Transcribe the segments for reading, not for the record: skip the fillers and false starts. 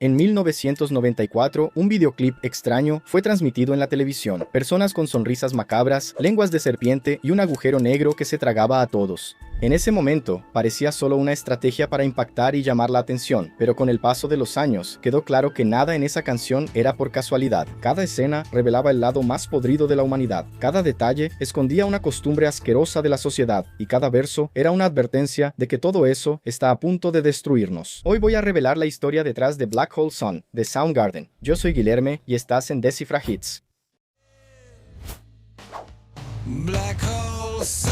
En 1994, un videoclip extraño fue transmitido en la televisión. Personas con sonrisas macabras, lenguas de serpiente y un agujero negro que se tragaba a todos. En ese momento, parecía solo una estrategia para impactar y llamar la atención, pero con el paso de los años, quedó claro que nada en esa canción era por casualidad. Cada escena revelaba el lado más podrido de la humanidad. Cada detalle escondía una costumbre asquerosa de la sociedad, y cada verso era una advertencia de que todo eso está a punto de destruirnos. Hoy voy a revelar la historia detrás de Black Hole Sun, de Soundgarden. Yo soy Guilherme y estás en Decifra Hits. Black Hole Sun.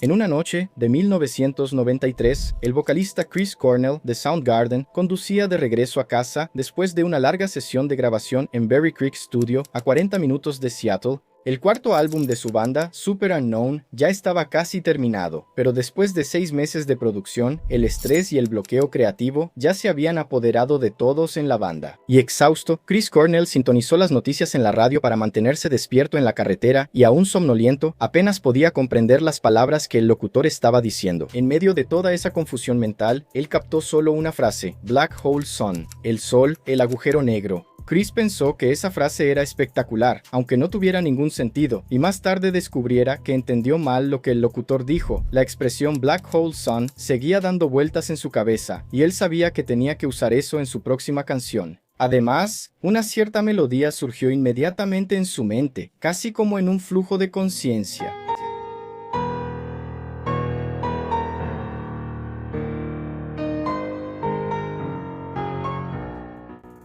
En una noche de 1993, el vocalista Chris Cornell de Soundgarden conducía de regreso a casa después de una larga sesión de grabación en Berry Creek Studio a 40 minutos de Seattle. El cuarto álbum de su banda, Superunknown, ya estaba casi terminado, pero después de 6 meses de producción, el estrés y el bloqueo creativo ya se habían apoderado de todos en la banda. Y exhausto, Chris Cornell sintonizó las noticias en la radio para mantenerse despierto en la carretera y aún somnoliento, apenas podía comprender las palabras que el locutor estaba diciendo. En medio de toda esa confusión mental, él captó solo una frase: Black Hole Sun, el sol, el agujero negro. Chris pensó que esa frase era espectacular, aunque no tuviera ningún sentido, y más tarde descubriera que entendió mal lo que el locutor dijo. La expresión Black Hole Sun seguía dando vueltas en su cabeza, y él sabía que tenía que usar eso en su próxima canción. Además, una cierta melodía surgió inmediatamente en su mente, casi como en un flujo de conciencia.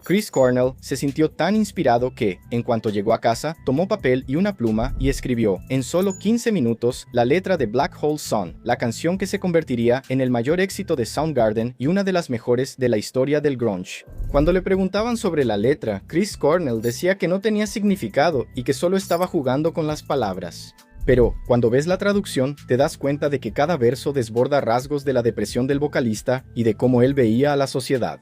Chris Cornell se sintió tan inspirado que, en cuanto llegó a casa, tomó papel y una pluma y escribió, en solo 15 minutos, la letra de Black Hole Sun, la canción que se convertiría en el mayor éxito de Soundgarden y una de las mejores de la historia del grunge. Cuando le preguntaban sobre la letra, Chris Cornell decía que no tenía significado y que solo estaba jugando con las palabras. Pero, cuando ves la traducción, te das cuenta de que cada verso desborda rasgos de la depresión del vocalista y de cómo él veía a la sociedad.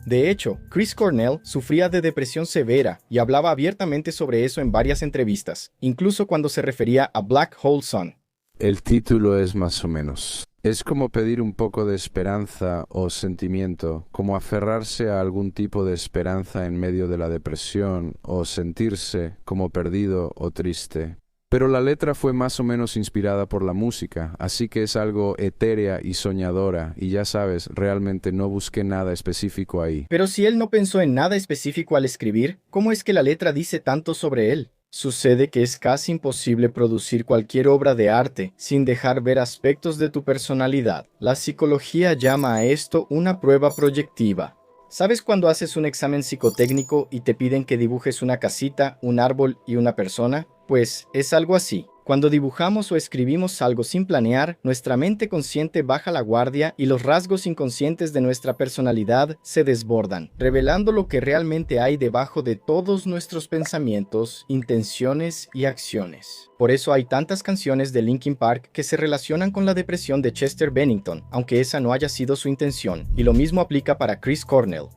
De hecho, Chris Cornell sufría de depresión severa y hablaba abiertamente sobre eso en varias entrevistas, incluso cuando se refería a Black Hole Sun. El título es más o menos. Es como pedir un poco de esperanza o sentimiento, como aferrarse a algún tipo de esperanza en medio de la depresión o sentirse como perdido o triste. Pero la letra fue más o menos inspirada por la música, así que es algo etérea y soñadora, y ya sabes, realmente no busqué nada específico ahí. Pero si él no pensó en nada específico al escribir, ¿cómo es que la letra dice tanto sobre él? Sucede que es casi imposible producir cualquier obra de arte sin dejar ver aspectos de tu personalidad. La psicología llama a esto una prueba proyectiva. ¿Sabes cuando haces un examen psicotécnico y te piden que dibujes una casita, un árbol y una persona? Pues es algo así. Cuando dibujamos o escribimos algo sin planear, nuestra mente consciente baja la guardia y los rasgos inconscientes de nuestra personalidad se desbordan, revelando lo que realmente hay debajo de todos nuestros pensamientos, intenciones y acciones. Por eso hay tantas canciones de Linkin Park que se relacionan con la depresión de Chester Bennington, aunque esa no haya sido su intención, y lo mismo aplica para Chris Cornell.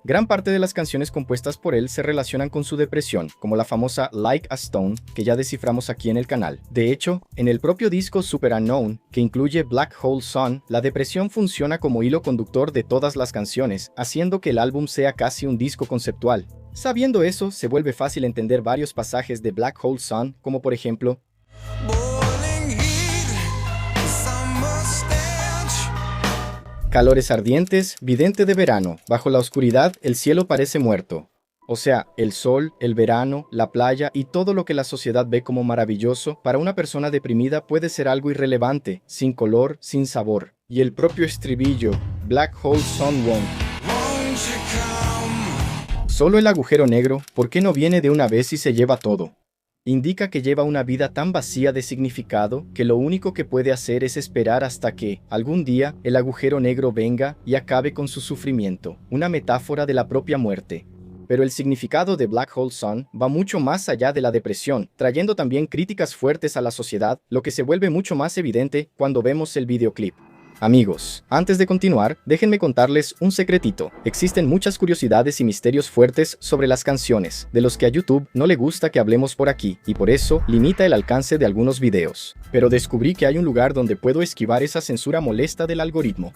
Gran parte de las canciones compuestas por él se relacionan con su depresión, como la famosa Like a Stone, que ya desciframos aquí en el canal. De hecho, en el propio disco Superunknown, que incluye Black Hole Sun, la depresión funciona como hilo conductor de todas las canciones, haciendo que el álbum sea casi un disco conceptual. Sabiendo eso, se vuelve fácil entender varios pasajes de Black Hole Sun, como por ejemplo: calores ardientes, vidente de verano, bajo la oscuridad el cielo parece muerto. O sea, el sol, el verano, la playa y todo lo que la sociedad ve como maravilloso, para una persona deprimida puede ser algo irrelevante, sin color, sin sabor. Y el propio estribillo, Black Hole Sun won't. Solo el agujero negro, ¿por qué no viene de una vez y se lleva todo? Indica que lleva una vida tan vacía de significado que lo único que puede hacer es esperar hasta que, algún día, el agujero negro venga y acabe con su sufrimiento, una metáfora de la propia muerte. Pero el significado de Black Hole Sun va mucho más allá de la depresión, trayendo también críticas fuertes a la sociedad, lo que se vuelve mucho más evidente cuando vemos el videoclip. Amigos, antes de continuar, déjenme contarles un secretito. Existen muchas curiosidades y misterios fuertes sobre las canciones, de los que a YouTube no le gusta que hablemos por aquí, y por eso limita el alcance de algunos videos. Pero descubrí que hay un lugar donde puedo esquivar esa censura molesta del algoritmo.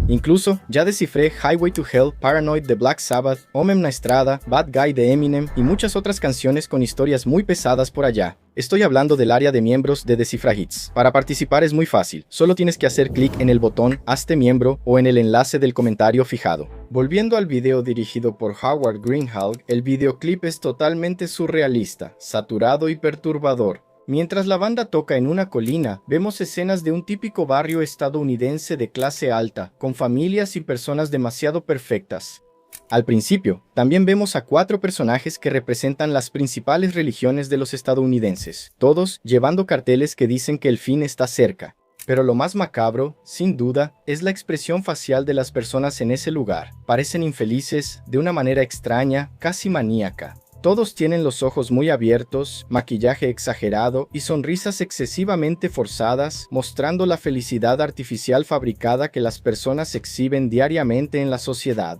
Incluso, ya descifré Highway to Hell, Paranoid de Black Sabbath, Omem na Estrada, Bad Guy de Eminem y muchas otras canciones con historias muy pesadas por allá. Estoy hablando del área de miembros de Descifra Hits. Para participar es muy fácil, solo tienes que hacer clic en el botón Hazte miembro o en el enlace del comentario fijado. Volviendo al video dirigido por Howard Greenhalgh, el videoclip es totalmente surrealista, saturado y perturbador. Mientras la banda toca en una colina, vemos escenas de un típico barrio estadounidense de clase alta, con familias y personas demasiado perfectas. Al principio, también vemos a 4 personajes que representan las principales religiones de los estadounidenses, todos llevando carteles que dicen que el fin está cerca. Pero lo más macabro, sin duda, es la expresión facial de las personas en ese lugar. Parecen infelices, de una manera extraña, casi maníaca. Todos tienen los ojos muy abiertos, maquillaje exagerado y sonrisas excesivamente forzadas, mostrando la felicidad artificial fabricada que las personas exhiben diariamente en la sociedad.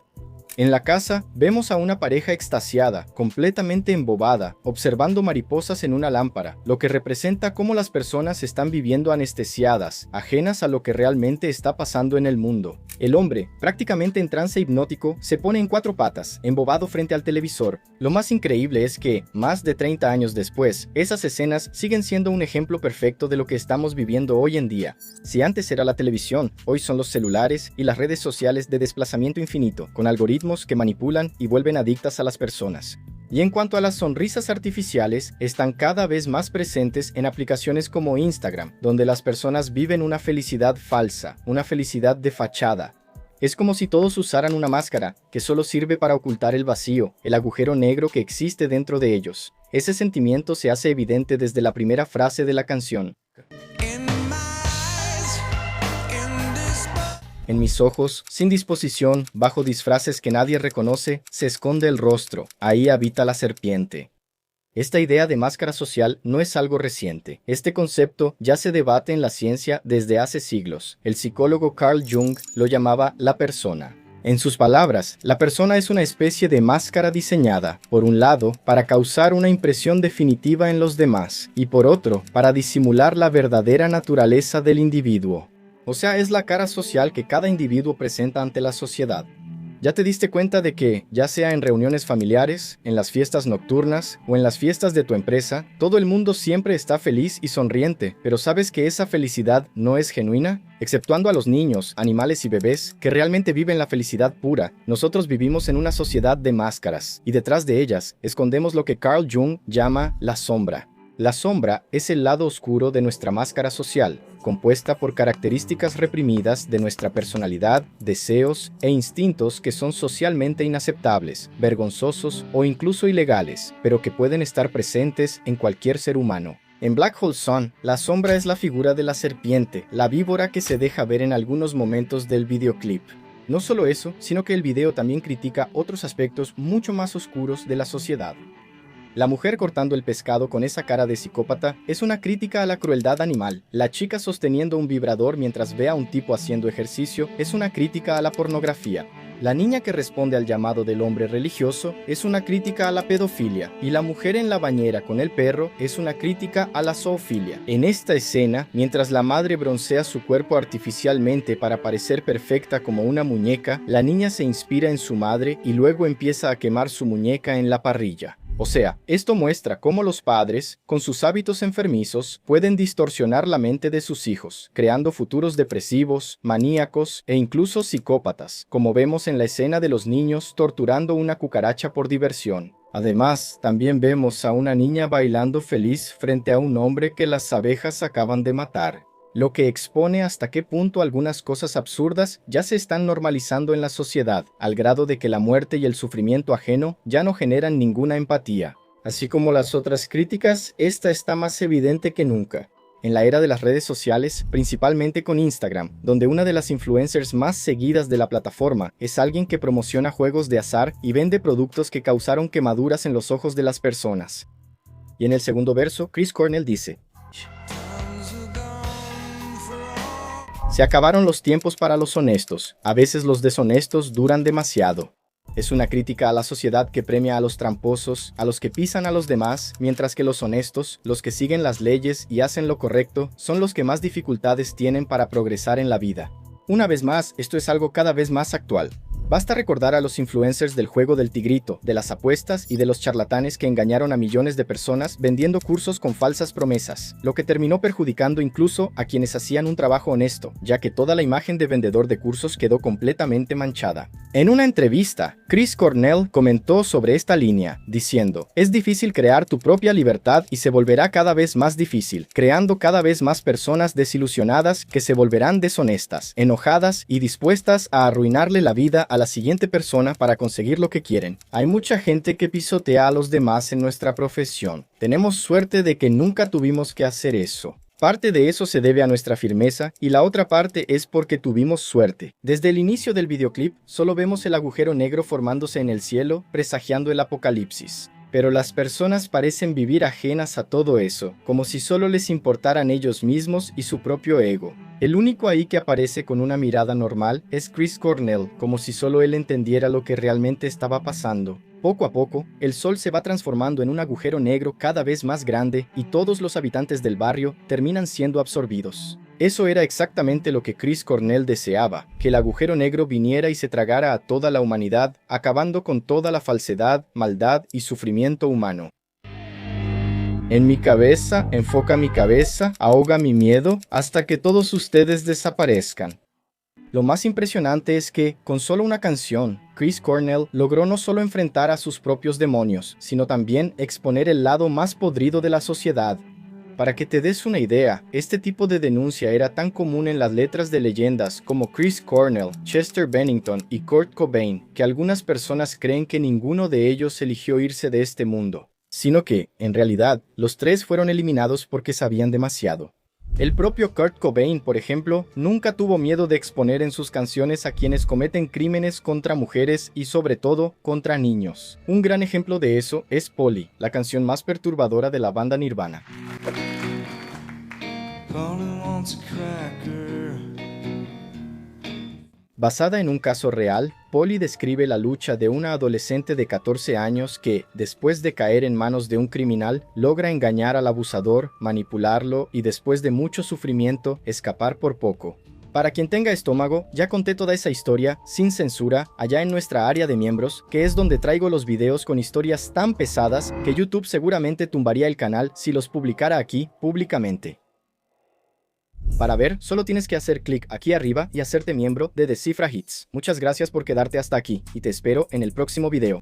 En la casa, vemos a una pareja extasiada, completamente embobada, observando mariposas en una lámpara, lo que representa cómo las personas están viviendo anestesiadas, ajenas a lo que realmente está pasando en el mundo. El hombre, prácticamente en trance hipnótico, se pone en 4 patas, embobado frente al televisor. Lo más increíble es que, más de 30 años después, esas escenas siguen siendo un ejemplo perfecto de lo que estamos viviendo hoy en día. Si antes era la televisión, hoy son los celulares y las redes sociales de desplazamiento infinito, con algoritmos que manipulan y vuelven adictas a las personas. Y en cuanto a las sonrisas artificiales, están cada vez más presentes en aplicaciones como Instagram, donde las personas viven una felicidad falsa, una felicidad de fachada. Es como si todos usaran una máscara, que solo sirve para ocultar el vacío, el agujero negro que existe dentro de ellos. Ese sentimiento se hace evidente desde la primera frase de la canción. En mis ojos, sin disposición, bajo disfraces que nadie reconoce, se esconde el rostro. Ahí habita la serpiente. Esta idea de máscara social no es algo reciente. Este concepto ya se debate en la ciencia desde hace siglos. El psicólogo Carl Jung lo llamaba la persona. En sus palabras, la persona es una especie de máscara diseñada, por un lado, para causar una impresión definitiva en los demás, y por otro, para disimular la verdadera naturaleza del individuo. O sea, es la cara social que cada individuo presenta ante la sociedad. ¿Ya te diste cuenta de que, ya sea en reuniones familiares, en las fiestas nocturnas o en las fiestas de tu empresa, todo el mundo siempre está feliz y sonriente, pero sabes que esa felicidad no es genuina? Exceptuando a los niños, animales y bebés, que realmente viven la felicidad pura, nosotros vivimos en una sociedad de máscaras, y detrás de ellas escondemos lo que Carl Jung llama la sombra. La sombra es el lado oscuro de nuestra máscara social, compuesta por características reprimidas de nuestra personalidad, deseos e instintos que son socialmente inaceptables, vergonzosos o incluso ilegales, pero que pueden estar presentes en cualquier ser humano. En Black Hole Sun, la sombra es la figura de la serpiente, la víbora que se deja ver en algunos momentos del videoclip. No solo eso, sino que el video también critica otros aspectos mucho más oscuros de la sociedad. La mujer cortando el pescado con esa cara de psicópata es una crítica a la crueldad animal. La chica sosteniendo un vibrador mientras ve a un tipo haciendo ejercicio es una crítica a la pornografía. La niña que responde al llamado del hombre religioso es una crítica a la pedofilia, y la mujer en la bañera con el perro es una crítica a la zoofilia. En esta escena, mientras la madre broncea su cuerpo artificialmente para parecer perfecta como una muñeca, la niña se inspira en su madre y luego empieza a quemar su muñeca en la parrilla. O sea, esto muestra cómo los padres, con sus hábitos enfermizos, pueden distorsionar la mente de sus hijos, creando futuros depresivos, maníacos e incluso psicópatas, como vemos en la escena de los niños torturando una cucaracha por diversión. Además, también vemos a una niña bailando feliz frente a un hombre que las abejas acaban de matar, lo que expone hasta qué punto algunas cosas absurdas ya se están normalizando en la sociedad, al grado de que la muerte y el sufrimiento ajeno ya no generan ninguna empatía. Así como las otras críticas, esta está más evidente que nunca. En la era de las redes sociales, principalmente con Instagram, donde una de las influencers más seguidas de la plataforma es alguien que promociona juegos de azar y vende productos que causaron quemaduras en los ojos de las personas. Y en el segundo verso, Chris Cornell dice: se acabaron los tiempos para los honestos, a veces los deshonestos duran demasiado. Es una crítica a la sociedad que premia a los tramposos, a los que pisan a los demás, mientras que los honestos, los que siguen las leyes y hacen lo correcto, son los que más dificultades tienen para progresar en la vida. Una vez más, esto es algo cada vez más actual. Basta recordar a los influencers del juego del tigrito, de las apuestas y de los charlatanes que engañaron a millones de personas vendiendo cursos con falsas promesas, lo que terminó perjudicando incluso a quienes hacían un trabajo honesto, ya que toda la imagen de vendedor de cursos quedó completamente manchada. En una entrevista, Chris Cornell comentó sobre esta línea, diciendo: "Es difícil crear tu propia libertad y se volverá cada vez más difícil, creando cada vez más personas desilusionadas que se volverán deshonestas, enojadas y dispuestas a arruinarle la vida a la siguiente persona para conseguir lo que quieren. Hay mucha gente que pisotea a los demás en nuestra profesión. Tenemos suerte de que nunca tuvimos que hacer eso. Parte de eso se debe a nuestra firmeza y la otra parte es porque tuvimos suerte. Desde el inicio del videoclip, solo vemos el agujero negro formándose en el cielo, presagiando el apocalipsis. Pero las personas parecen vivir ajenas a todo eso, como si solo les importaran ellos mismos y su propio ego. El único ahí que aparece con una mirada normal es Chris Cornell, como si solo él entendiera lo que realmente estaba pasando. Poco a poco, el sol se va transformando en un agujero negro cada vez más grande y todos los habitantes del barrio terminan siendo absorbidos. Eso era exactamente lo que Chris Cornell deseaba, que el agujero negro viniera y se tragara a toda la humanidad, acabando con toda la falsedad, maldad y sufrimiento humano. En mi cabeza, enfoca mi cabeza, ahoga mi miedo, hasta que todos ustedes desaparezcan. Lo más impresionante es que, con solo una canción, Chris Cornell logró no solo enfrentar a sus propios demonios, sino también exponer el lado más podrido de la sociedad. Para que te des una idea, este tipo de denuncia era tan común en las letras de leyendas como Chris Cornell, Chester Bennington y Kurt Cobain, que algunas personas creen que ninguno de ellos eligió irse de este mundo, sino que, en realidad, los tres fueron eliminados porque sabían demasiado. El propio Kurt Cobain, por ejemplo, nunca tuvo miedo de exponer en sus canciones a quienes cometen crímenes contra mujeres y sobre todo contra niños. Un gran ejemplo de eso es Polly, la canción más perturbadora de la banda Nirvana. Basada en un caso real, Polly describe la lucha de una adolescente de 14 años que, después de caer en manos de un criminal, logra engañar al abusador, manipularlo y después de mucho sufrimiento, escapar por poco. Para quien tenga estómago, ya conté toda esa historia, sin censura, allá en nuestra área de miembros, que es donde traigo los videos con historias tan pesadas que YouTube seguramente tumbaría el canal si los publicara aquí, públicamente. Para ver, solo tienes que hacer clic aquí arriba y hacerte miembro de Descifra Hits. Muchas gracias por quedarte hasta aquí, y te espero en el próximo video.